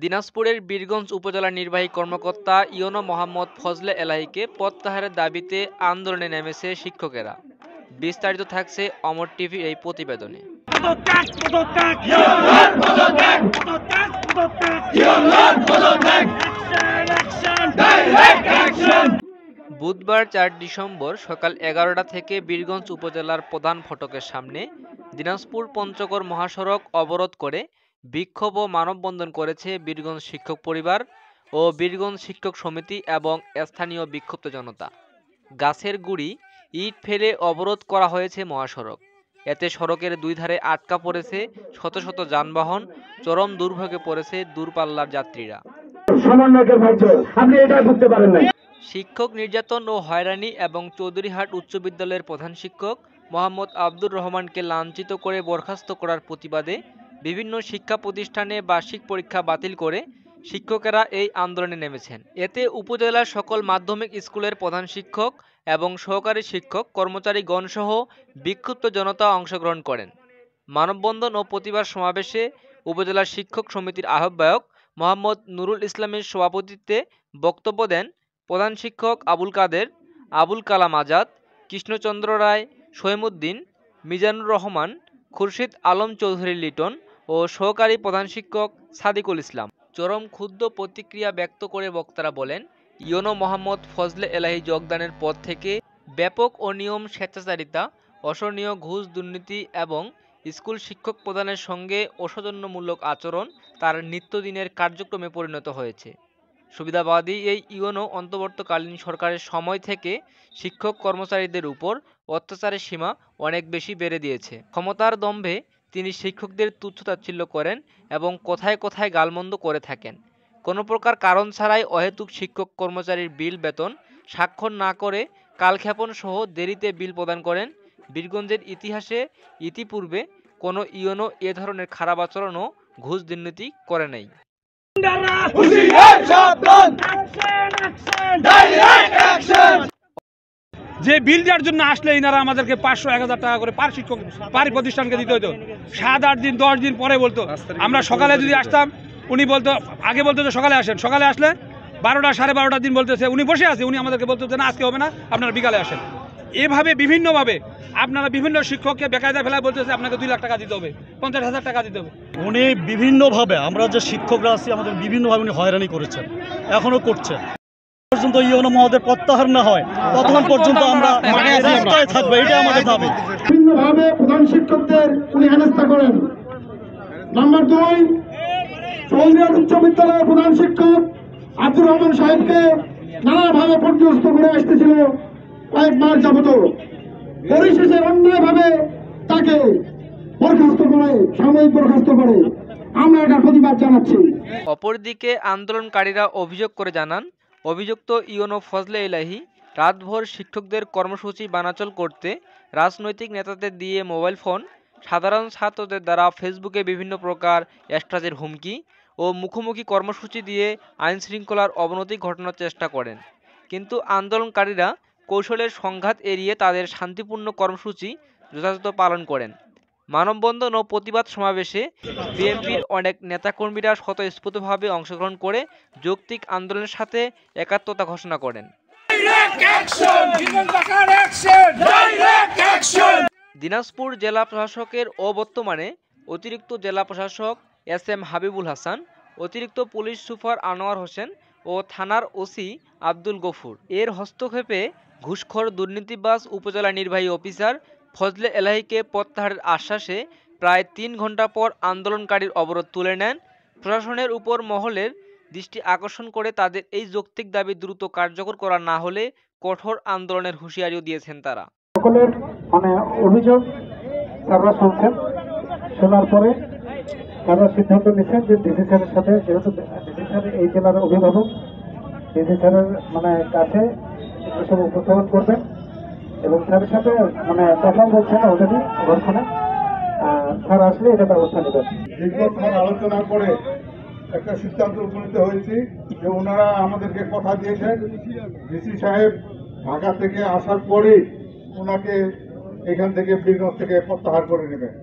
দিনাজপুরের বীরগঞ্জ উপজেলা নির্বাহী কর্মকর্তা ইউনো মোহাম্মদ ফজলে এলাহীকে প্রত্যাহারের দাবিতে আন্দোলনে নেমেছে শিক্ষকেরা। বিস্তারিত থাকছে অমর টিভির এই প্রতিবেদনে। বুধবার ৪ ডিসেম্বর সকাল ১১টা থেকে বীরগঞ্জ উপজেলার প্রধান ফটকের সামনে দিনাজপুর পঞ্চগড় মহাসড়ক অবরোধ করে বিক্ষোভ ও মানববন্ধন করেছে বীরগঞ্জ শিক্ষক পরিবার ও বীরগঞ্জ শিক্ষক সমিতি এবং স্থানীয় বিক্ষুব্ধ জনতা। গাছের গুড়ি, ইট ফেলে অবরোধ করা হয়েছে মহাসড়ক। এতে সড়কের দুই ধারে আটকা পড়েছে শত শত যানবাহন, চরম দুর্ভোগে পড়েছে দূরপাল্লার যাত্রীরা। শিক্ষক নির্যাতন ও হয়রানি এবং চৌধুরীহাট উচ্চ বিদ্যালয়ের প্রধান শিক্ষক মোহাম্মদ আব্দুর রহমানকে লাঞ্ছিত করে বরখাস্ত করার প্রতিবাদে বিভিন্ন শিক্ষা প্রতিষ্ঠানে বার্ষিক পরীক্ষা বাতিল করে শিক্ষকেরা এই আন্দোলনে নেমেছেন। এতে উপজেলার সকল মাধ্যমিক স্কুলের প্রধান শিক্ষক এবং সহকারী শিক্ষক কর্মচারীগণ সহ বিক্ষুব্ধ জনতা অংশগ্রহণ করেন। মানববন্ধন ও প্রতিবাদ সমাবেশে উপজেলার শিক্ষক সমিতির আহ্বায়ক মোহাম্মদ নুরুল ইসলামের সভাপতিত্বে বক্তব্য দেন প্রধান শিক্ষক আবুল কাদের, আবুল কালাম আজাদ, কৃষ্ণচন্দ্র রায়, শহীমউদ্দিন, মিজানুর রহমান, খুরশিদ আলম চৌধুরী লিটন ও সহকারী প্রধান শিক্ষক সাদিকুল ইসলাম। চরম ক্ষুব্ধ প্রতিক্রিয়া ব্যক্ত করে বক্তারা বলেন, ইউনো মোহাম্মদ ফজলে এলাহী যোগদানের পর থেকে ব্যাপক অনিয়ম, স্বেচ্ছাচারিতা, অসহনীয় ঘুষ, দুর্নীতি এবং স্কুল শিক্ষক প্রদানের সঙ্গে অসৌজন্যমূলক আচরণ তার নিত্যদিনের কার্যক্রমে পরিণত হয়েছে। সুবিধাবাদী এই ইউনো অন্তর্বর্তীকালীন সরকারের সময় থেকে শিক্ষক কর্মচারীদের উপর অত্যাচারের সীমা অনেক বেশি বেড়ে দিয়েছে। ক্ষমতার দম্ভে তিনি শিক্ষকদের তুচ্ছতাচ্ছিল্য করেন এবং কোথায় কোথায় গালমন্দ করে থাকেন। কোনো প্রকার কারণ ছাড়াই অহেতুক শিক্ষক কর্মচারীর বিল বেতন স্বাক্ষর না করে কালক্ষেপণ সহ দেরিতে বিল প্রদান করেন। বীরগঞ্জের ইতিহাসে ইতিপূর্বে কোনো ইউনো এ ধরনের খারাপ আচরণ ও ঘুষ দুর্নীতি করে নাই। যে বিল দেওয়ার জন্য আসলে ইনারা আমাদেরকে ৫০০-১০০০ টাকা করে পার শিক্ষক পার প্রতিষ্ঠানকে দিতে হতো। ৭-৮ দিন ১০ দিন পরে বলতো, আমরা সকালে যদি আসতাম উনি বলতো, আগে বলতো যে সকালে আসেন, সকালে আসলে ১২টা সাড়ে ১২টার দিন বলতেছে উনি বসে আছে, উনি আমাদেরকে বলতো যে না আজকে হবে না, আপনারা বিকালে আসেন। এভাবে বিভিন্নভাবে আপনারা বিভিন্ন শিক্ষককে বেকায়দা ফেলায় বলতেছে আপনাকে ২ লাখ টাকা দিতে হবে, ৫০,০০০ টাকা দিতে হবে। উনি বিভিন্নভাবে, আমরা যে শিক্ষকরা আছি আমাদের বিভিন্নভাবে উনি হয়রানি করেছেন, এখনো করছেন। পর্যন্ত ইউনো মহোদয় প্রত্যাহার না হয় ততক্ষণ পর্যন্ত আমরা রাস্তায় থাকবো, এটা আমাদের দাবি। বিভিন্নভাবে প্রধান শিক্ষকদের উনি হেনস্থা করেন। নাম্বার ২, চৌধুরীহাট উচ্চ বিদ্যালয়ের প্রধান শিক্ষক আব্দুর রহমান সাহেবকে নানাভাবে পর্যস্ত করে আসতেছিল কয়েক মাস যাবত। পরিশেষে অন্যায়ভাবে তাকে বরখাস্ত করে, সাময়িক বরখাস্ত করে। আমরা এটার প্রতিবাদ জানাচ্ছি। অপরদিকে আন্দোলনকারীরা অভিযোগ করে জানান, অভিযুক্ত ইউনো ফজলে এলাহী রাতভর শিক্ষকদের কর্মসূচি বানাচল করতে রাজনৈতিক নেতাদের দিয়ে মোবাইল ফোন, সাধারণ ছাত্রদের দ্বারা ফেসবুকে বিভিন্ন প্রকার এক্সট্রাজের হুমকি ও মুখোমুখি কর্মসূচি দিয়ে আইনশৃঙ্খলার অবনতি ঘটানোর চেষ্টা করেন। কিন্তু আন্দোলনকারীরা কৌশলের সংঘাত এড়িয়ে তাদের শান্তিপূর্ণ কর্মসূচি যথাযথ পালন করেন। মানববন্ধন ও প্রতিবাদ সমাবেশে বিএনপির অনেক নেতাকর্মীরা স্বতঃস্ফূর্তভাবে অংশগ্রহণ করে যৌক্তিক আন্দোলনের সাথে একাত্মতা ঘোষণা করেন। দিনাজপুর জেলা প্রশাসকের অবর্তমানে অতিরিক্ত জেলা প্রশাসক SM হাবিবুল হাসান, অতিরিক্ত পুলিশ সুপার আনোয়ার হোসেন ও থানার ওসি আব্দুল গফুর এর হস্তক্ষেপে ঘুষখোর দুর্নীতিবাজ উপজেলা নির্বাহী অফিসার ফজলে এলাহীকে প্রত্যাহারের আশ্বাসে প্রায় ৩ ঘন্টা পর আন্দোলনকারীর অবরোধ তুলে নেন। প্রশাসনের উপর মহলের দৃষ্টি আকর্ষণ করে তাদের এই যৌক্তিক দাবি দ্রুত কার্যকর করা না হলে কঠোর আন্দোলনের হুঁশিয়ারিও দিয়েছেন তারা। সকলের অভিযোগ তারা শুনছেন, শোনার পরে তারা সিদ্ধান্ত নিচ্ছেন যে ডিসি স্যারের সাথে, যেহেতু ডিসি স্যার এই জেলার অভিভাবক, ডিসি স্যারের কাছে এসব উপস্থাপন করবেন এবং স্যারের সাথে কথা বলছেন অলরেডি ঘরখানে। স্যার আসলে এটা ব্যবস্থা নেবেন। দীর্ঘক্ষণ আলোচনা করে একটা সিদ্ধান্ত উপনীত হয়েছি যে ওনারা আমাদেরকে কথা দিয়েছেন ডিসি সাহেব ঢাকা থেকে আসার পরে ওনাকে এখান থেকে বীরগঞ্জ থেকে প্রত্যাহার করে নেবেন।